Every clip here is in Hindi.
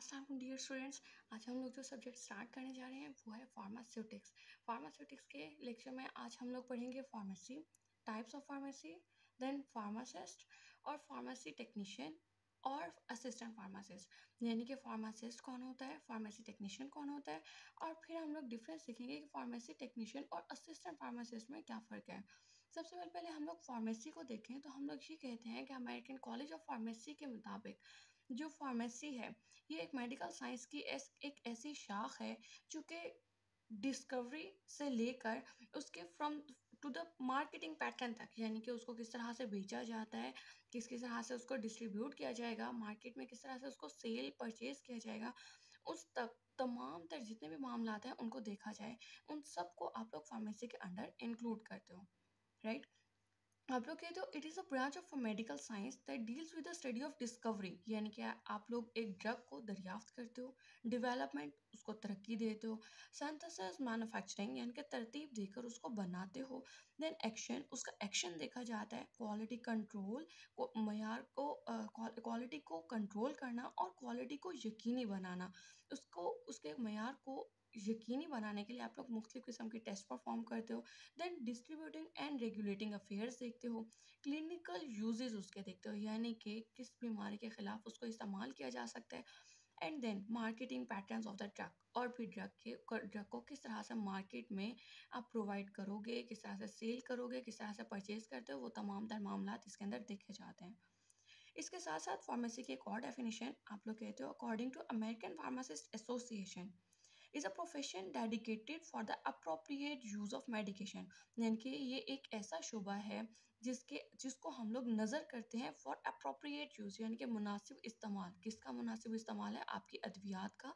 अस्सलाम डियर स्टूडेंट्स। आज हम लोग जो सब्जेक्ट स्टार्ट करने जा रहे हैं वो है फार्मास्यूटिक्स। फार्मास्यूटिक्स के लेक्चर में आज हम लोग पढ़ेंगे pharmacy, types of pharmacy, then pharmacist और फार्मेसी टेक्नीशियन और असिस्टेंट फार्मासिस्ट। यानी कि फार्मासिस्ट कौन होता है, फार्मेसी टेक्नीशियन कौन होता है, और फिर हम लोग डिफरेंस सीखेंगे कि फार्मेसी टेक्नीशियन और असिस्टेंट फार्मासिस्ट में क्या फ़र्क है। सबसे पहले हम लोग फार्मेसी को देखें तो हम लोग ये कहते हैं कि अमेरिकन कॉलेज ऑफ फार्मेसी के मुताबिक जो फार्मेसी है ये एक मेडिकल साइंस की एक ऐसी शाख है जो कि डिस्कवरी से लेकर उसके from to the marketing pattern तक, यानी कि उसको किस तरह से बेचा जाता है, किस किस तरह से उसको डिस्ट्रीब्यूट किया जाएगा, मार्केट में किस तरह से उसको सेल परचेज किया जाएगा, उस तक तमाम तर जितने भी मामलात हैं उनको देखा जाए, उन सबको आप लोग फार्मेसी के अंडर इंक्लूड करते हो, राइट। आप लोग कहते हो it is a branch of medical science that deals with the study of discovery, यानी कि आप लोग एक ड्रग को दरियाफ्त करते हो, डेवलपमेंट उसको तरक्की देते हो, सिंथेसिस मैन्युफैक्चरिंग यानी कि तरतीब देकर उसको बनाते हो, देन एक्शन उसका एक्शन देखा जाता है, क्वालिटी कंट्रोल को मयार को क्वालिटी को कंट्रोल करना और क्वालिटी को यकीनी बनाना, उसको उसके मयार को यकीनी बनाने के लिए आप लोग मुख्तलिफ़ किस्म के टेस्ट परफॉर्म करते हो, then distributing and regulating affairs देखते हो, क्लिनिकल यूजेस उसके देखते हो, यानी कि किस बीमारी के खिलाफ उसको इस्तेमाल किया जा सकता है, and then marketing patterns of the drug, और फिर ड्रग को किस तरह से मार्केट में आप प्रोवाइड करोगे, किस तरह से सेल करोगे, किस तरह से परचेज करते हो, वो तमाम तर मामला इसके अंदर देखे जाते हैं। इसके साथ साथ फार्मेसी की एक और डेफिनेशन आप लोग कहते हो, according to American pharmacist association is a profession dedicated for the appropriate use of medication, यानी कि ये एक ऐसा शुबा है जिसको हम लोग नज़र करते हैं फॉर अप्रोप्रिएट यूज़, यानी कि मुनासिब इस्तेमाल। किसका मुनासिब इस्तेमाल है? आपकी अद्वियात का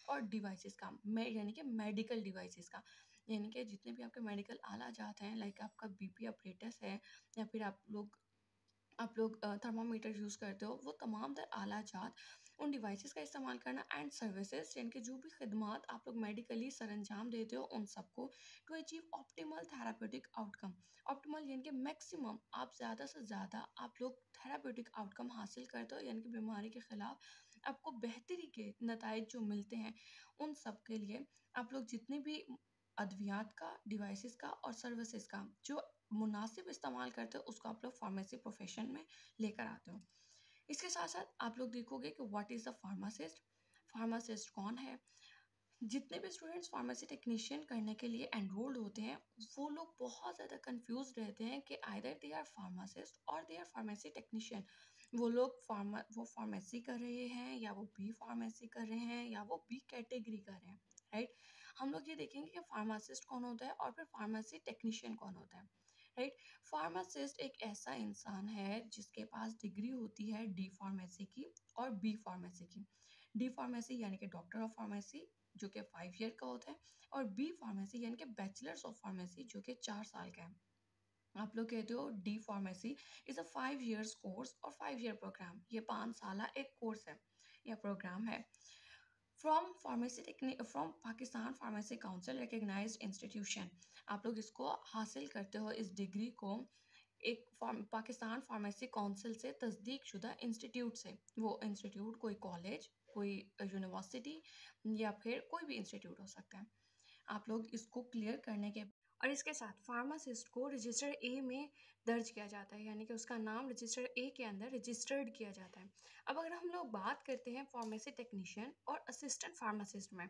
और डिवाइसेस का, यानी कि मेडिकल डिवाइसेस का, यानी कि जितने भी आपके मेडिकल आला जात हैं, लाइक आपका बीपी अपरेटस है, या फिर आप लोग थर्मामीटर यूज़ करते हो, वो तमाम तर आला जात उन डिवाइसेस का इस्तेमाल करना, एंड सर्विसेज यानी कि जो भी खिदमात आप लोग मेडिकली सरंजाम देते हो उन सबको, to achieve optimal therapeutic outcome. Optimal यानी कि मैक्सिमम, आप ज़्यादा से ज़्यादा आप लोग थेरापेटिक आउटकम हासिल करते हो, यानी कि बीमारी के ख़िलाफ़ आपको बेहतरी के नताइज जो मिलते हैं, उन सब के लिए आप लोग जितनी भी अद्वियात का, डिवाइसेस का और सर्विसेज का जो मुनासिब इस्तेमाल करते हो, उसको आप लोग फार्मेसी प्रोफेशन में लेकर आते हो। इसके साथ साथ आप लोग देखोगे कि what is the pharmacist, pharmacist कौन है। जितने भी स्टूडेंट्स फार्मेसी टेक्नीशियन करने के लिए एनरोल्ड होते हैं, वो लोग बहुत ज़्यादा कंफ्यूज रहते हैं कि आइदर दे आर फार्मासिस्ट और दे आर फार्मेसी टेक्नीशियन। वो फार्मेसी कर रहे हैं, या वो बी फार्मेसी कर रहे हैं, या वो बी कैटेगरी कर रहे हैं, राइट। हम लोग ये देखेंगे कि फार्मासिस्ट कौन होता है और फिर फार्मेसी टेक्नीशियन कौन होता है, राइट। फार्मासिस्ट एक ऐसा इंसान है जिसके पास डिग्री होती है डी फार्मेसी की और बी फार्मेसी की। डी फार्मेसी यानी कि डॉक्टर ऑफ फार्मेसी जो कि 5 ईयर का होता है, और बी फार्मेसी यानी कि बैचलर्स ऑफ फार्मेसी जो कि 4 साल का है। आप लोग कहते हो D pharmacy is a 5 years course और 5 ईयर प्रोग्राम, ये 5 साल एक कोर्स है या प्रोग्राम है। From Pakistan pharmacy council recognised institution, आप लोग इसको हासिल करते हो इस डिग्री को एक पाकिस्तान फार्मेसी काउंसिल से तस्दीक शुदा इंस्टीट्यूट से। वो इंस्टीट्यूट कोई कॉलेज, कोई यूनिवर्सिटी, या फिर कोई भी इंस्टीट्यूट हो सकता है। आप लोग इसको क्लियर करने के और इसके साथ फार्मासिस्ट को रजिस्टर ए में दर्ज किया जाता है, यानी कि उसका नाम रजिस्टर ए के अंदर रजिस्टर्ड किया जाता है। अब अगर हम लोग बात करते हैं फार्मेसी टेक्नीशियन और असिस्टेंट फार्मासिस्ट में,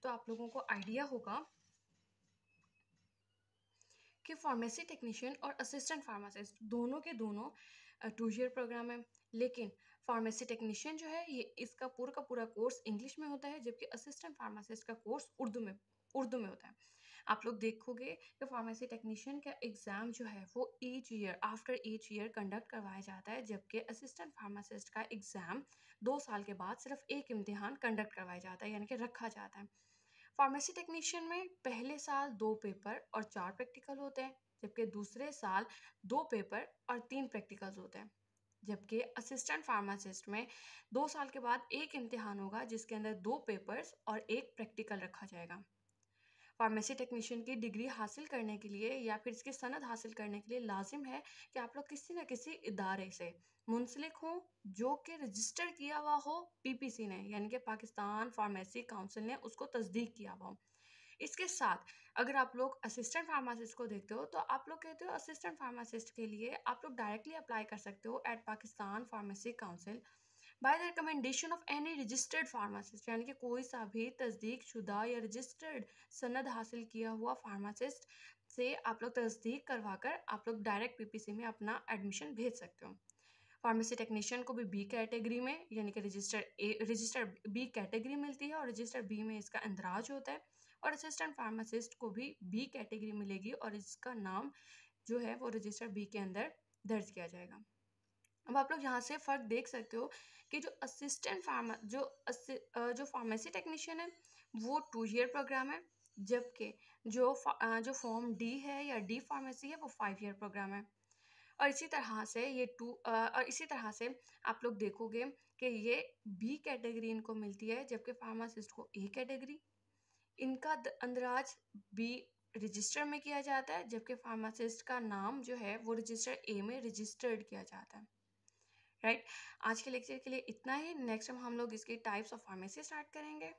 तो आप लोगों को आइडिया होगा कि फार्मेसी टेक्नीशियन और असिस्टेंट फार्मासिस्ट दोनों के दोनों 2 ईयर प्रोग्राम है, लेकिन फार्मेसी टेक्नीशियन जो है ये इसका पूरा का पूरा कोर्स इंग्लिश में होता है, जबकि असिस्टेंट फार्मासिस्ट का कोर्स उर्दू में होता है। आप लोग देखोगे कि फार्मेसी टेक्नीशियन का एग्ज़ाम जो है वो आफ्टर ईच ईयर कंडक्ट करवाया जाता है, जबकि असिस्टेंट फार्मासिस्ट का एग्ज़ाम 2 साल के बाद सिर्फ एक इम्तिहान कंडक्ट करवाया जाता है, यानी कि रखा जाता है। फार्मेसी टेक्नीशियन में पहले साल 2 पेपर और 4 प्रैक्टिकल होते हैं, जबकि दूसरे साल 2 पेपर और 3 प्रैक्टिकल्स होते हैं। जबकि असिस्टेंट फार्मासिस्ट में 2 साल के बाद एक इम्तिहान होगा जिसके अंदर 2 पेपर्स और 1 प्रैक्टिकल रखा जाएगा। फार्मेसी टेक्नीशियन की डिग्री हासिल करने के लिए या फिर इसकी सनद हासिल करने के लिए लाजिम है कि आप लोग किसी न किसी इदारे से मुंसलिक हों जो कि रजिस्टर किया हुआ हो पीपीसी ने, यानी कि पाकिस्तान फार्मेसी काउंसिल ने उसको तस्दीक किया हुआ हो। इसके साथ अगर आप लोग असिस्टेंट फार्मासिस्ट को देखते हो तो आप लोग कहते हो असिस्टेंट फार्मासिस्ट के लिए आप लोग डायरेक्टली अप्लाई कर सकते हो at Pakistan pharmacy council by the recommendation of any registered pharmacist, यानी कि कोई सा भी तस्दीक शुदा या रजिस्टर्ड सनद हासिल किया हुआ फार्मासिस्ट से आप लोग तस्दीक करवा कर आप लोग डायरेक्ट पीपीसी में अपना एडमिशन भेज सकते हो। फार्मेसी टेक्नीशियन को भी बी कैटेगरी में यानी कि रजिस्टर बी कैटेगरी मिलती है और रजिस्टर बी में इसका अंदराज होता है, और असिस्टेंट फार्मासिस्ट को भी बी कैटेगरी मिलेगी और इसका नाम जो है वो रजिस्टर बी के अंदर दर्ज किया जाएगा। अब आप लोग यहाँ से फ़र्क देख सकते हो कि जो असिस्टेंट फार्मा जो फार्मेसी टेक्नीशियन है वो 2 ईयर प्रोग्राम है, जबकि जो फॉर्म डी है या डी फार्मेसी है वो 5 ईयर प्रोग्राम है। और इसी तरह से आप लोग देखोगे कि ये बी कैटेगरी इनको मिलती है जबकि फार्मासिस्ट को ए कैटेगरी। इनका अंदराज बी रजिस्टर में किया जाता है जबकि फार्मासिस्ट का नाम जो है वो रजिस्टर ए में रजिस्टर्ड किया जाता है। राइट, आज के लेक्चर के लिए इतना ही। नेक्स्ट हम लोग इसकी टाइप्स ऑफ फार्मेसी स्टार्ट करेंगे।